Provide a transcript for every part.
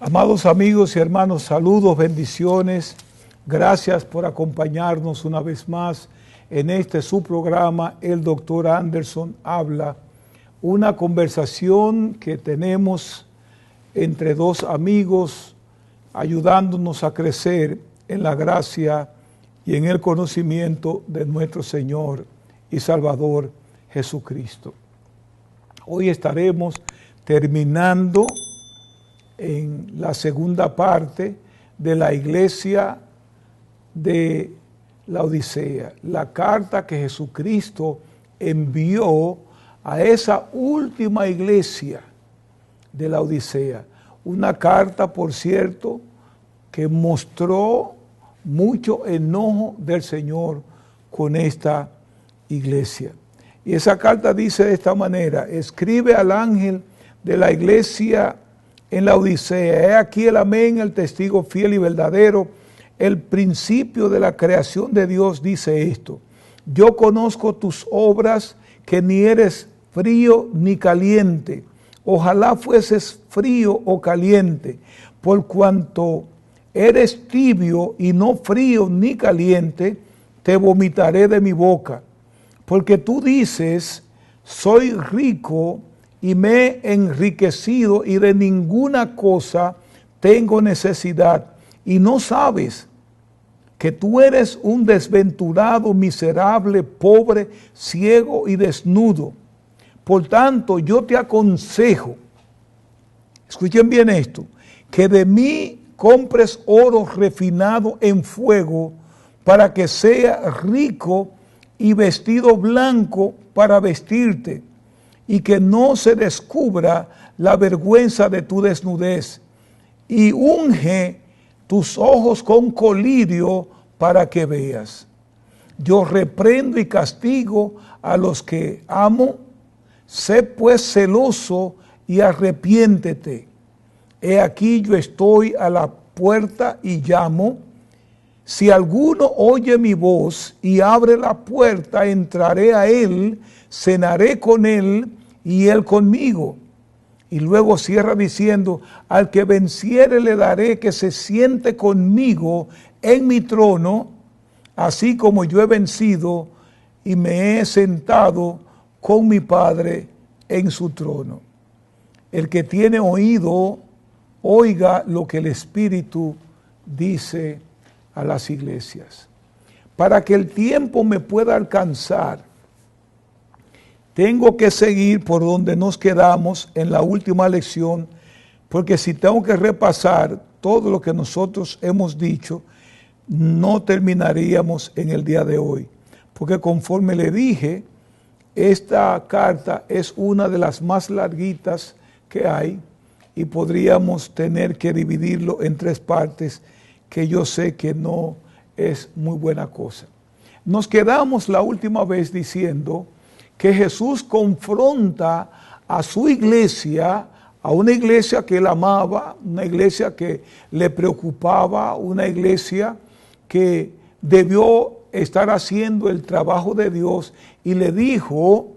Amados amigos y hermanos, saludos, bendiciones. Gracias por acompañarnos una vez más en este su programa, el Dr. Anderson Habla. Una conversación que tenemos entre dos amigos, ayudándonos a crecer en la gracia y en el conocimiento de nuestro Señor y Salvador Jesucristo. Hoy estaremos terminando en la segunda parte de la iglesia de la Odisea, la carta que Jesucristo envió a esa última iglesia de la Odisea. Una carta, por cierto, que mostró mucho enojo del Señor con esta iglesia. Y esa carta dice de esta manera: escribe al ángel de la iglesia en la Odisea, he aquí el amén, el testigo fiel y verdadero, el principio de la creación de Dios, dice esto: yo conozco tus obras, que ni eres frío ni caliente. Ojalá fueses frío o caliente, por cuanto eres tibio y no frío ni caliente, te vomitaré de mi boca. Porque tú dices, soy rico y me he enriquecido y de ninguna cosa tengo necesidad, y no sabes que tú eres un desventurado, miserable, pobre, ciego y desnudo. Por tanto, yo te aconsejo, escuchen bien esto, que de mí compres oro refinado en fuego, para que sea rico, y vestido blanco para vestirte, y que no se descubra la vergüenza de tu desnudez, y unge tus ojos con colirio para que veas. Yo reprendo y castigo a los que amo. Sé pues celoso y arrepiéntete. He aquí yo estoy a la puerta y llamo. Si alguno oye mi voz y abre la puerta, entraré a él, cenaré con él y él conmigo. Y luego cierra diciendo: al que venciere le daré que se siente conmigo en mi trono, así como yo he vencido y me he sentado con mi Padre en su trono. El que tiene oído, oiga lo que el Espíritu dice a las iglesias. Para que el tiempo me pueda alcanzar, tengo que seguir por donde nos quedamos en la última lección, porque si tengo que repasar todo lo que nosotros hemos dicho, no terminaríamos en el día de hoy. Porque conforme le dije, esta carta es una de las más larguitas que hay y podríamos tener que dividirlo en tres partes, que yo sé que no es muy buena cosa. Nos quedamos la última vez diciendo que Jesús confronta a su iglesia, a una iglesia que él amaba, una iglesia que le preocupaba, una iglesia que debió estar haciendo el trabajo de Dios, y le dijo,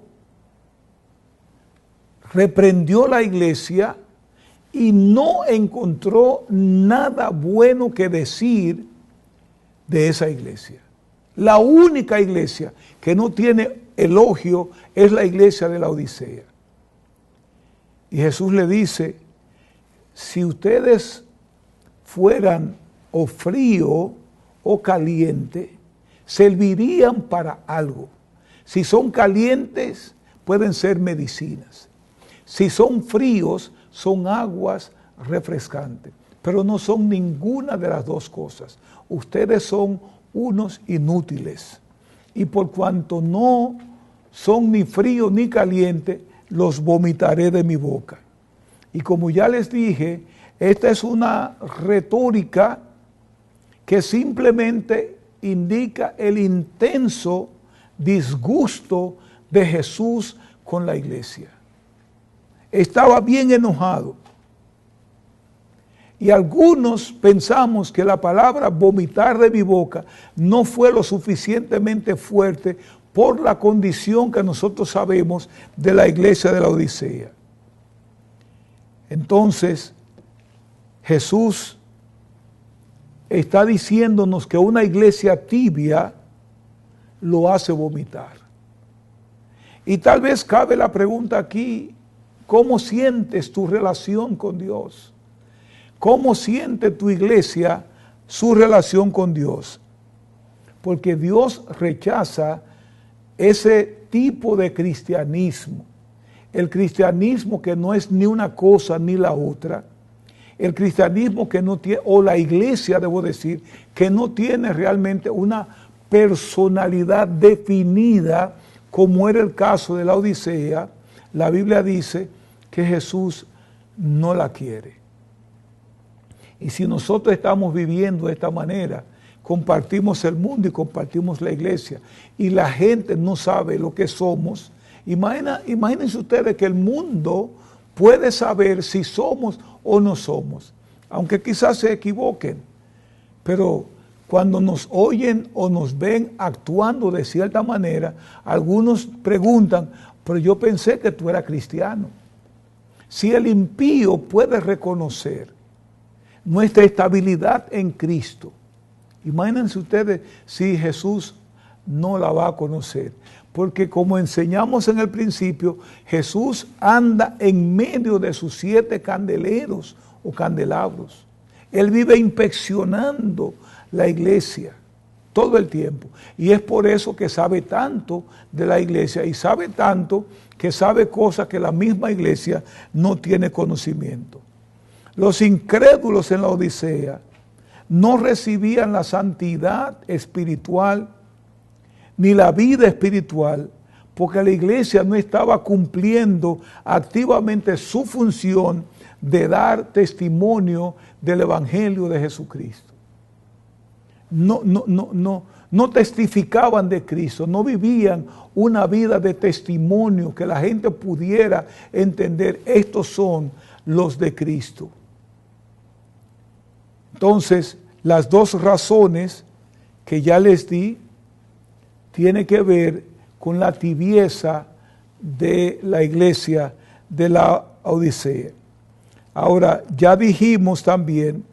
reprendió la iglesia y no encontró nada bueno que decir de esa iglesia. La única iglesia que no tiene elogio es la iglesia de la Odisea. Y Jesús le dice: si ustedes fueran o frío o caliente, servirían para algo. Si son calientes, pueden ser medicinas. Si son fríos, son aguas refrescantes. Pero no son ninguna de las dos cosas. Ustedes son unos inútiles. Y por cuanto no son ni fríos ni calientes, los vomitaré de mi boca. Y como ya les dije, esta es una retórica que simplemente indica el intenso disgusto de Jesús con la iglesia. Estaba bien enojado. Y algunos pensamos que la palabra vomitar de mi boca no fue lo suficientemente fuerte por la condición que nosotros sabemos de la iglesia de la Odisea. Entonces, Jesús está diciéndonos que una iglesia tibia lo hace vomitar. Y tal vez cabe la pregunta aquí, ¿cómo sientes tu relación con Dios? ¿Cómo siente tu iglesia su relación con Dios? Porque Dios rechaza ese tipo de cristianismo. El cristianismo que no es ni una cosa ni la otra. El cristianismo que no tiene, o la iglesia, debo decir, que no tiene realmente una personalidad definida, como era el caso de la Odisea. La Biblia dice que Jesús no la quiere. Y si nosotros estamos viviendo de esta manera, compartimos el mundo y compartimos la iglesia, y la gente no sabe lo que somos, imagínense ustedes que el mundo puede saber si somos o no somos, aunque quizás se equivoquen, pero cuando nos oyen o nos ven actuando de cierta manera, algunos preguntan, pero yo pensé que tú eras cristiano. Si el impío puede reconocer nuestra estabilidad en Cristo, imagínense ustedes si Jesús no la va a conocer. Porque como enseñamos en el principio, Jesús anda en medio de sus 7 candeleros o candelabros. Él vive inspeccionando la iglesia todo el tiempo. Y es por eso que sabe tanto de la iglesia y sabe tanto que sabe cosas que la misma iglesia no tiene conocimiento. Los incrédulos en la Odisea no recibían la santidad espiritual ni la vida espiritual, porque la iglesia no estaba cumpliendo activamente su función de dar testimonio del Evangelio de Jesucristo. No testificaban de Cristo, no vivían una vida de testimonio que la gente pudiera entender, estos son los de Cristo. Entonces, las 2 razones que ya les di tiene que ver con la tibieza de la iglesia de la Odisea. Ahora, ya dijimos también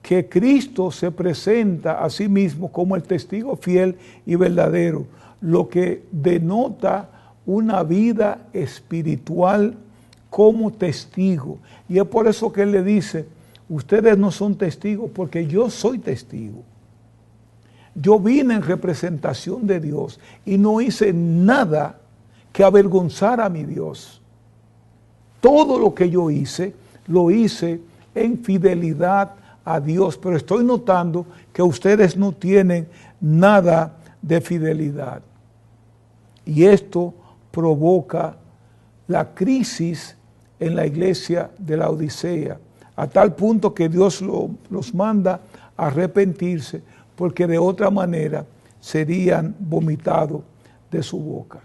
que Cristo se presenta a sí mismo como el testigo fiel y verdadero, lo que denota una vida espiritual como testigo. Y es por eso que Él le dice, ustedes no son testigos porque yo soy testigo. Yo vine en representación de Dios y no hice nada que avergonzara a mi Dios. Todo lo que yo hice, lo hice en fidelidad a Dios, pero estoy notando que ustedes no tienen nada de fidelidad. Y esto provoca la crisis en la iglesia de la Odisea, a tal punto que Dios los manda a arrepentirse, porque de otra manera serían vomitados de su boca.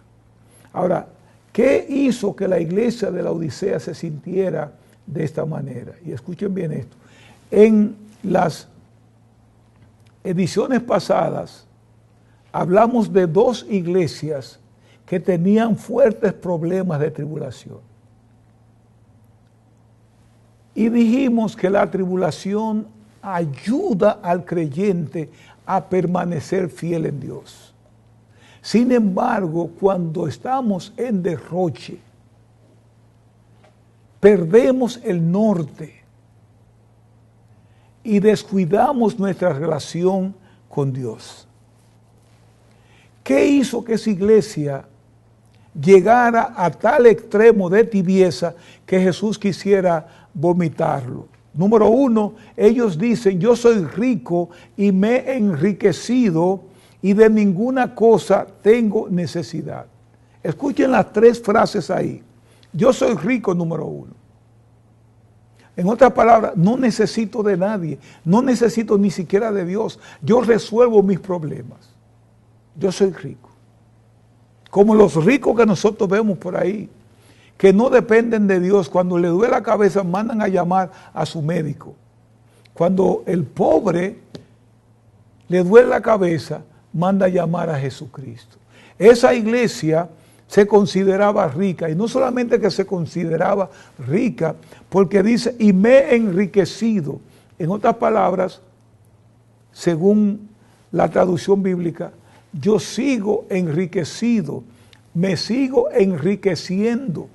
Ahora, ¿qué hizo que la iglesia de la Odisea se sintiera de esta manera? Y escuchen bien esto. En las ediciones pasadas hablamos de 2 iglesias que tenían fuertes problemas de tribulación. Y dijimos que la tribulación ayuda al creyente a permanecer fiel en Dios. Sin embargo, cuando estamos en derroche, perdemos el norte y descuidamos nuestra relación con Dios. ¿Qué hizo que esa iglesia llegara a tal extremo de tibieza que Jesús quisiera vomitarlo? Número 1, ellos dicen, yo soy rico y me he enriquecido y de ninguna cosa tengo necesidad. Escuchen las 3 frases ahí. Yo soy rico, número 1. En otras palabras, no necesito de nadie, no necesito ni siquiera de Dios. Yo resuelvo mis problemas. Yo soy rico. Como los ricos que nosotros vemos por ahí, que no dependen de Dios. Cuando le duele la cabeza, mandan a llamar a su médico. Cuando el pobre le duele la cabeza, manda a llamar a Jesucristo. Esa iglesia se consideraba rica. Y no solamente que se consideraba rica, porque dice, y me he enriquecido. En otras palabras, según la traducción bíblica, yo sigo enriquecido, me sigo enriqueciendo.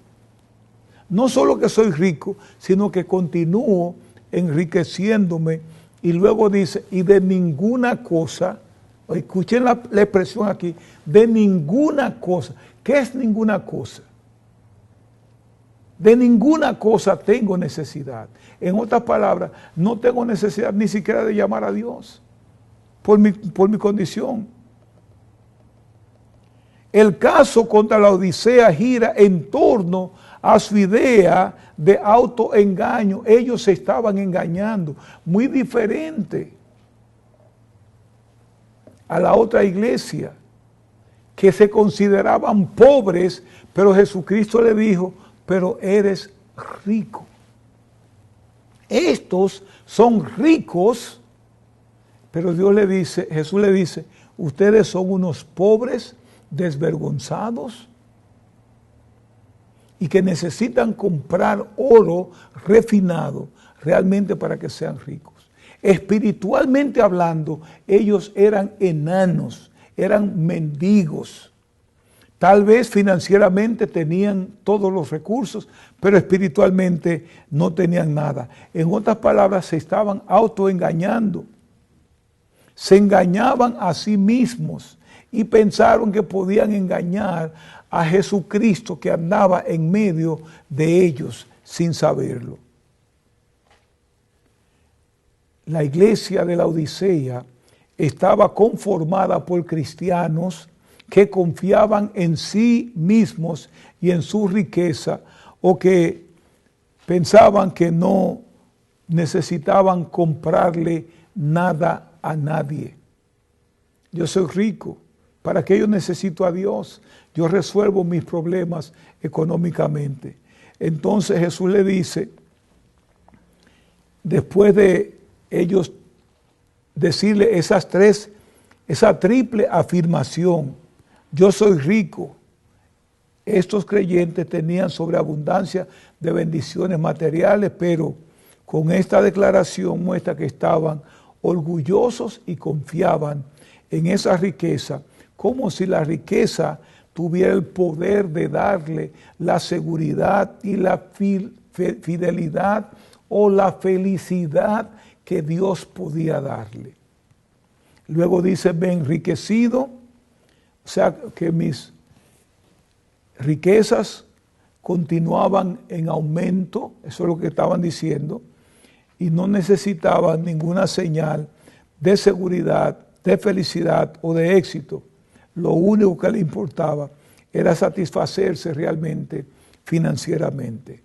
No solo que soy rico, sino que continúo enriqueciéndome. Y luego dice, y de ninguna cosa, escuchen la expresión aquí, de ninguna cosa. ¿Qué es ninguna cosa? De ninguna cosa tengo necesidad. En otras palabras, no tengo necesidad ni siquiera de llamar a Dios por mi condición. El caso contra la Odisea gira en torno a su idea de autoengaño. Ellos se estaban engañando, muy diferente a la otra iglesia, que se consideraban pobres, pero Jesucristo le dijo, pero eres rico. Estos son ricos, pero Jesús le dice, ustedes son unos pobres desvergonzados y que necesitan comprar oro refinado realmente para que sean ricos. Espiritualmente hablando, ellos eran enanos, eran mendigos. Tal vez financieramente tenían todos los recursos, pero espiritualmente no tenían nada. En otras palabras, se estaban autoengañando. Se engañaban a sí mismos y pensaron que podían engañar a Jesucristo que andaba en medio de ellos sin saberlo. La iglesia de la Odisea estaba conformada por cristianos que confiaban en sí mismos y en su riqueza, o que pensaban que no necesitaban comprarle nada a nadie. Yo soy rico, ¿para qué yo necesito a Dios? Yo resuelvo mis problemas económicamente. Entonces Jesús le dice, después de ellos decirle esa triple afirmación, yo soy rico. Estos creyentes tenían sobreabundancia de bendiciones materiales, pero con esta declaración muestra que estaban orgullosos y confiaban en esa riqueza, como si la riqueza tuviera el poder de darle la seguridad y la fidelidad o la felicidad que Dios podía darle. Luego dice, me he enriquecido, o sea que mis riquezas continuaban en aumento, eso es lo que estaban diciendo, y no necesitaban ninguna señal de seguridad, de felicidad o de éxito. Lo único que le importaba era satisfacerse realmente financieramente.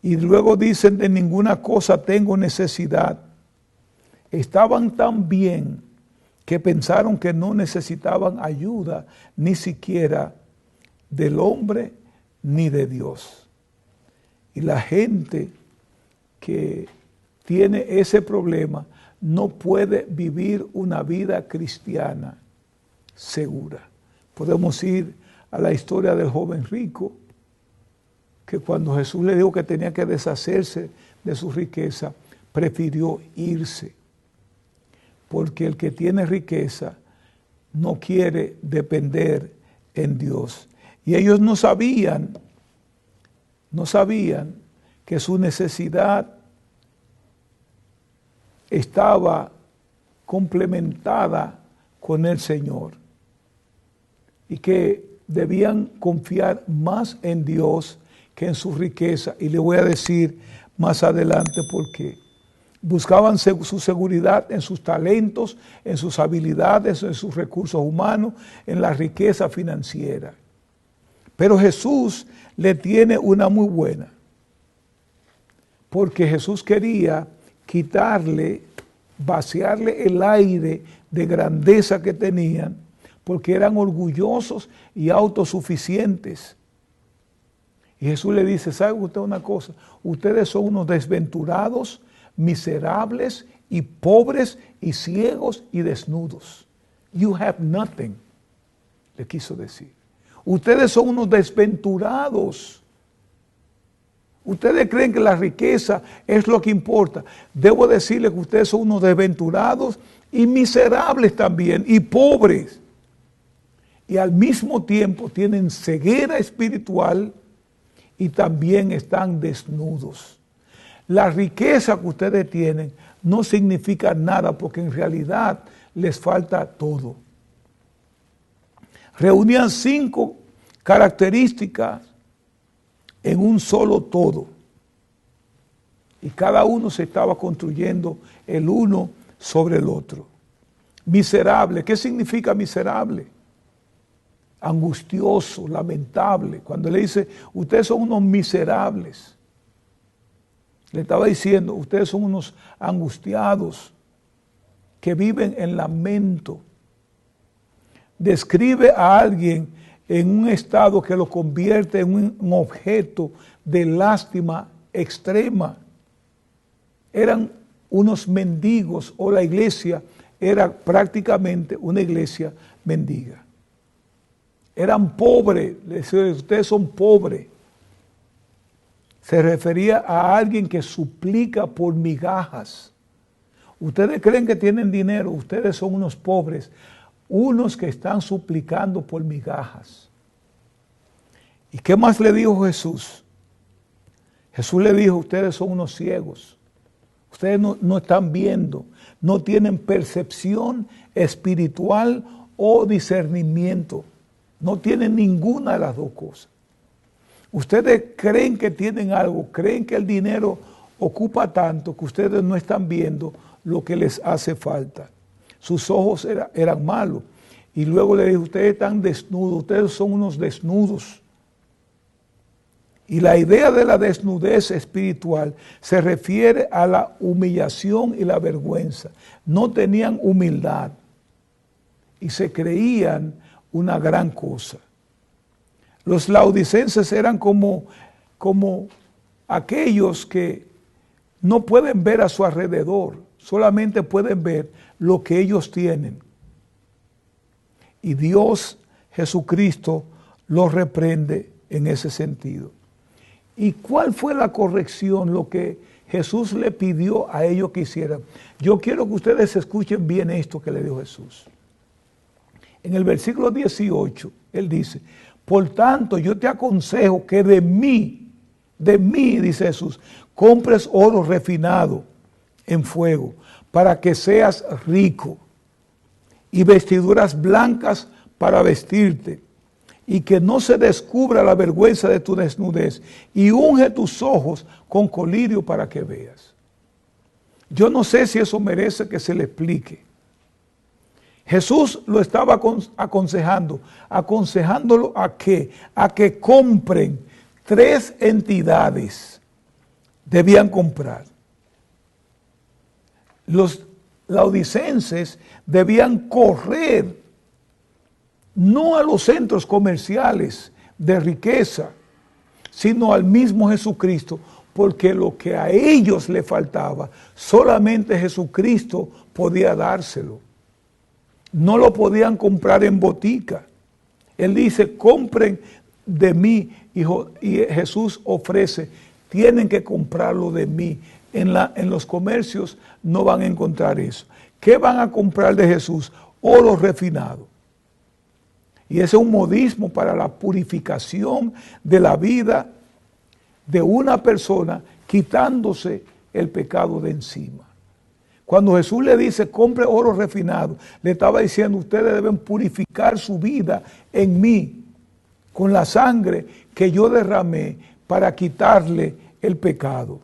Y luego dicen, de ninguna cosa tengo necesidad. Estaban tan bien que pensaron que no necesitaban ayuda ni siquiera del hombre ni de Dios. Y la gente que tiene ese problema no puede vivir una vida cristiana segura. Podemos ir a la historia del joven rico, que cuando Jesús le dijo que tenía que deshacerse de su riqueza, prefirió irse. Porque el que tiene riqueza no quiere depender en Dios. Y ellos no sabían que su necesidad estaba complementada con el Señor y que debían confiar más en Dios que en su riqueza. Y le voy a decir más adelante por qué. Buscaban su seguridad en sus talentos, en sus habilidades, en sus recursos humanos, en la riqueza financiera. Pero Jesús le tiene una muy buena, porque Jesús quería vaciarle el aire de grandeza que tenían, porque eran orgullosos y autosuficientes. Y Jesús le dice, ¿sabe usted una cosa? Ustedes son unos desventurados, miserables y pobres y ciegos y desnudos. You have nothing, le quiso decir. Ustedes son unos desventurados. Ustedes creen que la riqueza es lo que importa. Debo decirles que ustedes son unos desventurados y miserables también, y pobres. Y al mismo tiempo tienen ceguera espiritual y también están desnudos. La riqueza que ustedes tienen no significa nada porque en realidad les falta todo. Reunían 5 características en un solo todo. Y cada uno se estaba construyendo el uno sobre el otro. Miserable, ¿qué significa miserable? Angustioso, lamentable. Cuando le dice, ustedes son unos miserables, le estaba diciendo, ustedes son unos angustiados que viven en lamento. Describe a alguien en un estado que lo convierte en un objeto de lástima extrema. Eran unos mendigos, o la iglesia era prácticamente una iglesia mendiga. Eran pobres, les decía, ustedes son pobres. Se refería a alguien que suplica por migajas. Ustedes creen que tienen dinero, ustedes son unos pobres, unos que están suplicando por migajas. ¿Y qué más le dijo Jesús? Jesús le dijo, ustedes son unos ciegos. Ustedes no están viendo, no tienen percepción espiritual o discernimiento. No tienen ninguna de las dos cosas. Ustedes creen que tienen algo, creen que el dinero ocupa tanto que ustedes no están viendo lo que les hace falta. Sus ojos eran malos. Y luego le dijo, ustedes están desnudos, ustedes son unos desnudos. Y la idea de la desnudez espiritual se refiere a la humillación y la vergüenza. No tenían humildad y se creían una gran cosa. Los laodicenses eran como aquellos que no pueden ver a su alrededor, solamente pueden ver lo que ellos tienen. Y Dios, Jesucristo, los reprende en ese sentido. ¿Y cuál fue la corrección, lo que Jesús le pidió a ellos que hicieran? Yo quiero que ustedes escuchen bien esto que le dijo Jesús. En el versículo 18, Él dice, por tanto yo te aconsejo que de mí, dice Jesús, compres oro refinado en fuego, para que seas rico, y vestiduras blancas para vestirte, y que no se descubra la vergüenza de tu desnudez, y unge tus ojos con colirio para que veas. Yo no sé si eso merece que se le explique. Jesús lo estaba aconsejándolo a que compren 3 entidades. Debían comprar. Los laodicenses debían correr no a los centros comerciales de riqueza, sino al mismo Jesucristo, porque lo que a ellos le faltaba, solamente Jesucristo podía dárselo. No lo podían comprar en botica. Él dice, compren de mí, hijo, y Jesús ofrece, tienen que comprarlo de mí. En los comercios no van a encontrar eso. ¿Qué van a comprar de Jesús? Oro refinado. Y ese es un modismo para la purificación de la vida de una persona, quitándose el pecado de encima. Cuando Jesús le dice, compre oro refinado, le estaba diciendo, ustedes deben purificar su vida en mí, con la sangre que yo derramé para quitarle el pecado.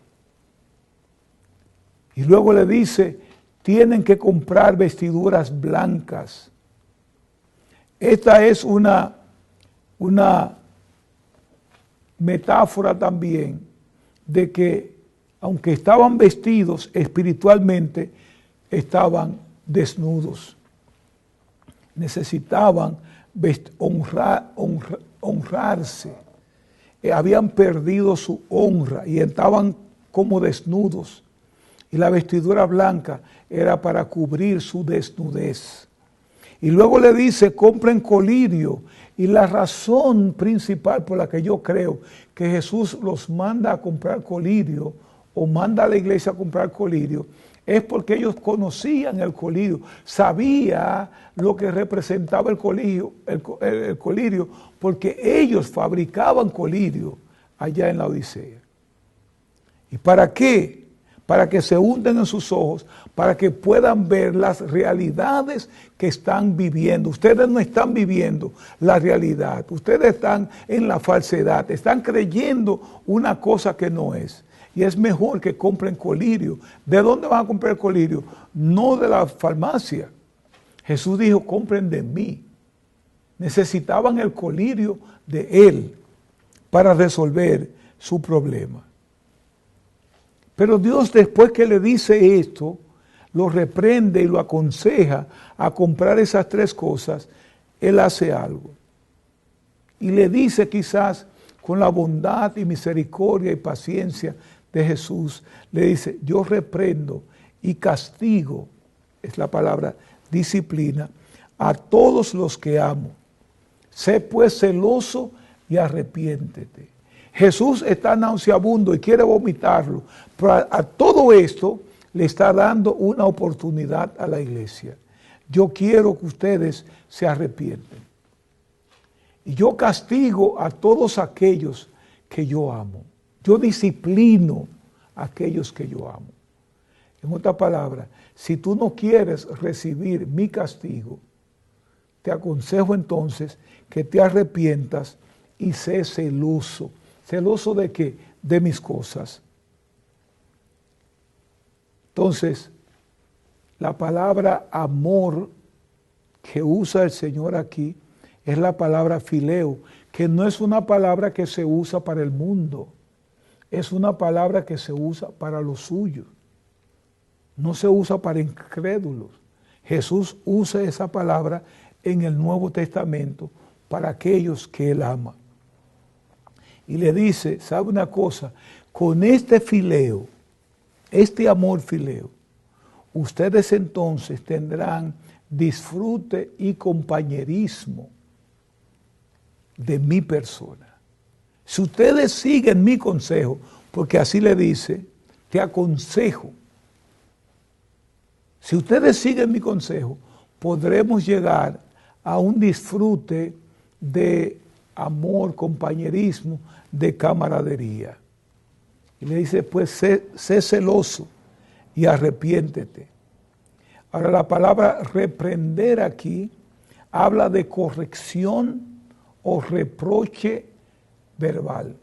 Y luego le dice, tienen que comprar vestiduras blancas. Esta es una metáfora también de que aunque estaban vestidos espiritualmente, estaban desnudos. Necesitaban honrarse. Habían perdido su honra y estaban como desnudos. Y la vestidura blanca era para cubrir su desnudez. Y luego le dice, compren colirio Y la razón principal por la que yo creo que Jesús los manda a comprar colirio o manda a la iglesia a comprar colirio es porque ellos conocían el colirio, sabía lo que representaba el colirio, el colirio, porque ellos fabricaban colirio allá en la Odisea. ¿Y para qué? Para que se hunden en sus ojos, para que puedan ver las realidades que están viviendo. Ustedes no están viviendo la realidad, ustedes están en la falsedad, están creyendo una cosa que no es. Y es mejor que compren colirio. ¿De dónde van a comprar el colirio? No de la farmacia. Jesús dijo, compren de mí. Necesitaban el colirio de Él para resolver su problema. Pero Dios, después que le dice esto, lo reprende y lo aconseja a comprar esas tres cosas. Él hace algo. Y le dice, quizás con la bondad y misericordia y paciencia de Jesús, le dice, yo reprendo y castigo, es la palabra disciplina, a todos los que amo. Sé pues celoso y arrepiéntete. Jesús está nauseabundo y quiere vomitarlo, pero a todo esto le está dando una oportunidad a la iglesia. Yo quiero que ustedes se arrepienten. Y yo castigo a todos aquellos que yo amo. Yo disciplino a aquellos que yo amo. En otras palabras, si tú no quieres recibir mi castigo, te aconsejo entonces que te arrepientas y sé celoso. ¿Celoso de qué? De mis cosas. Entonces, la palabra amor que usa el Señor aquí es la palabra fileo, que no es una palabra que se usa para el mundo. Es una palabra que se usa para los suyos. No se usa para incrédulos. Jesús usa esa palabra en el Nuevo Testamento para aquellos que Él ama. Y le dice, ¿sabe una cosa? Con este fileo, este amor fileo, ustedes entonces tendrán disfrute y compañerismo de mi persona. Si ustedes siguen mi consejo, porque así le dice, te aconsejo. Si ustedes siguen mi consejo, podremos llegar a un disfrute de amor, compañerismo, de camaradería. Y le dice, pues sé celoso y arrepiéntete. Ahora la palabra reprender aquí habla de corrección o reproche verbal.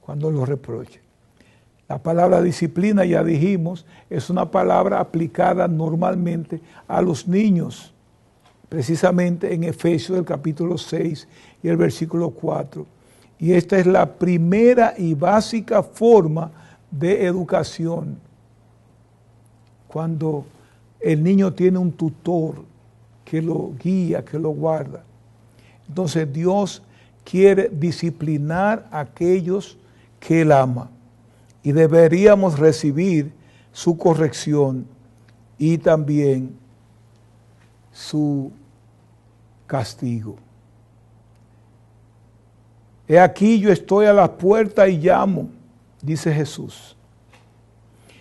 Cuando lo reproche. La palabra disciplina, ya dijimos, es una palabra aplicada normalmente a los niños. Precisamente en Efesios el capítulo 6 y el versículo 4. Y esta es la primera y básica forma de educación. Cuando el niño tiene un tutor que lo guía, que lo guarda. Entonces Dios quiere disciplinar a aquellos que Él ama. Y deberíamos recibir su corrección y también su castigo. He aquí yo estoy a la puerta y llamo, dice Jesús.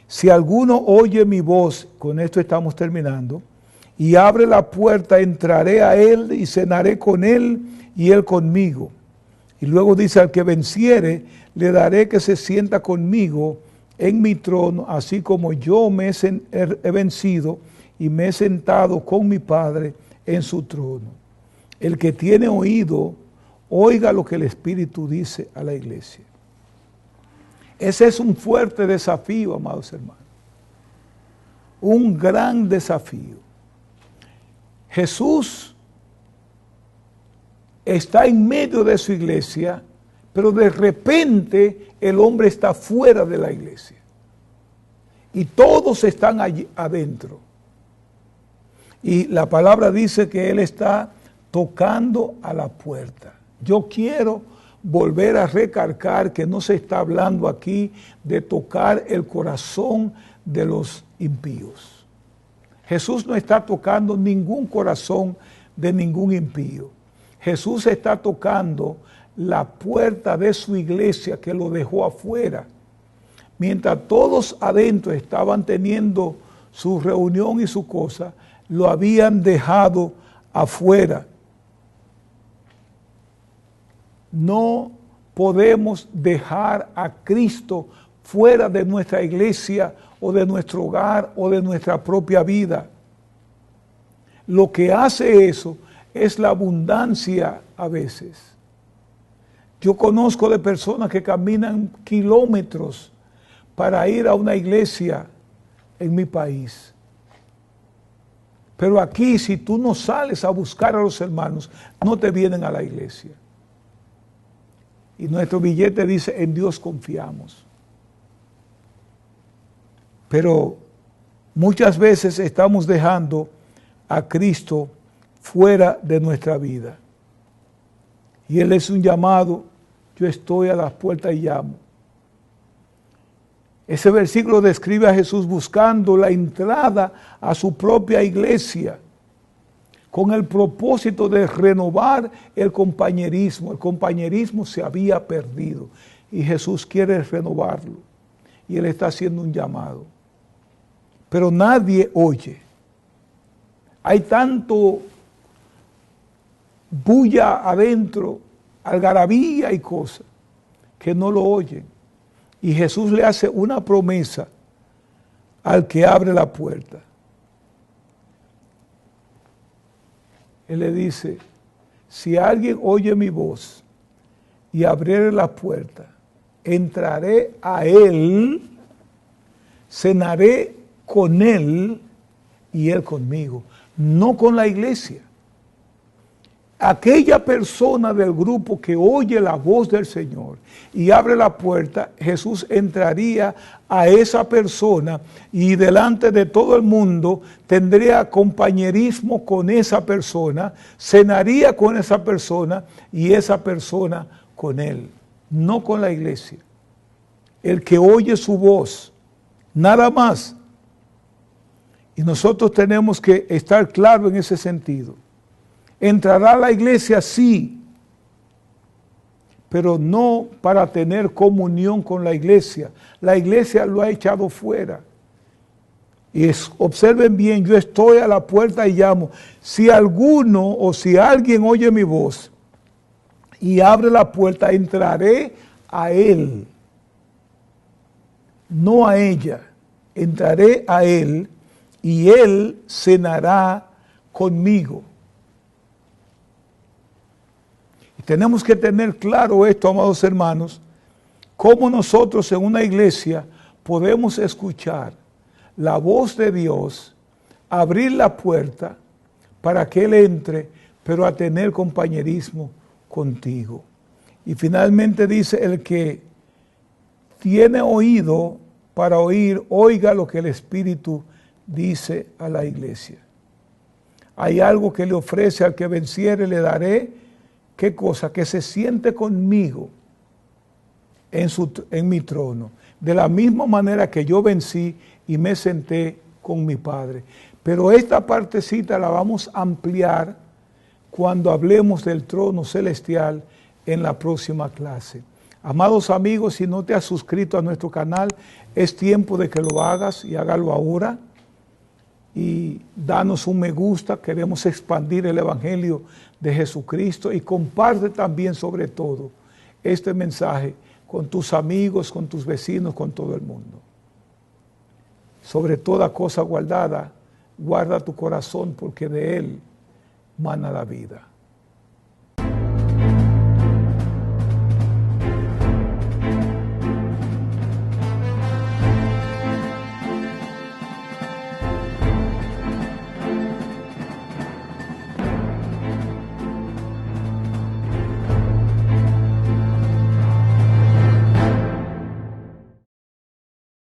Si alguno oye mi voz, con esto estamos terminando, y abre la puerta, entraré a él y cenaré con él y él conmigo. Y luego dice, al que venciere, le daré que se sienta conmigo en mi trono, así como yo he vencido y me he sentado con mi Padre en su trono. El que tiene oído, oiga lo que el Espíritu dice a la iglesia. Ese es un fuerte desafío, amados hermanos. Un gran desafío. Jesús está en medio de su iglesia, pero de repente el hombre está fuera de la iglesia. Y todos están allí adentro. Y la palabra dice que Él está tocando a la puerta. Yo quiero volver a recalcar que no se está hablando aquí de tocar el corazón de los impíos. Jesús no está tocando ningún corazón de ningún impío. Jesús está tocando la puerta de su iglesia que lo dejó afuera. Mientras todos adentro estaban teniendo su reunión y su cosa, lo habían dejado afuera. No podemos dejar a Cristo fuera de nuestra iglesia o de nuestro hogar o de nuestra propia vida. Lo que hace eso es la abundancia a veces. Yo conozco de personas que caminan kilómetros para ir a una iglesia en mi país. Pero aquí, si tú no sales a buscar a los hermanos, no te vienen a la iglesia. Y nuestro billete dice, en Dios confiamos. Pero muchas veces estamos dejando a Cristo fuera de nuestra vida. Y Él es un llamado, yo estoy a las puertas y llamo. Ese versículo describe a Jesús buscando la entrada a su propia iglesia con el propósito de renovar el compañerismo. El compañerismo se había perdido y Jesús quiere renovarlo. Y Él está haciendo un llamado. Pero nadie oye. Hay tanto bulla adentro, algarabía y cosas, que no lo oyen. Y Jesús le hace una promesa al que abre la puerta. Él le dice, si alguien oye mi voz y abriere la puerta, entraré a él, cenaré con él y él conmigo, no con la iglesia. Aquella persona del grupo que oye la voz del Señor y abre la puerta, Jesús entraría a esa persona y delante de todo el mundo tendría compañerismo con esa persona, cenaría con esa persona y esa persona con él, no con la iglesia. El que oye su voz, nada más. Y nosotros tenemos que estar claros en ese sentido. Entrará a la iglesia, sí, pero no para tener comunión con la iglesia. La iglesia lo ha echado fuera. Y observen bien, yo estoy a la puerta y llamo. Si alguno o si alguien oye mi voz y abre la puerta, entraré a él, no a ella. Entraré a él y él cenará conmigo. Tenemos que tener claro esto, amados hermanos, cómo nosotros en una iglesia podemos escuchar la voz de Dios, abrir la puerta para que Él entre, pero a tener compañerismo contigo. Y finalmente dice, el que tiene oído para oír, oiga lo que el Espíritu dice a la iglesia. Hay algo que le ofrece al que venciere, le daré. ¿Qué cosa? Que se siente conmigo en mi trono. De la misma manera que yo vencí y me senté con mi Padre. Pero esta partecita la vamos a ampliar cuando hablemos del trono celestial en la próxima clase. Amados amigos, si no te has suscrito a nuestro canal, es tiempo de que lo hagas y hágalo ahora. Y danos un me gusta, queremos expandir el Evangelio de Jesucristo y comparte también sobre todo este mensaje con tus amigos, con tus vecinos, con todo el mundo. Sobre toda cosa guardada, guarda tu corazón porque de él mana la vida.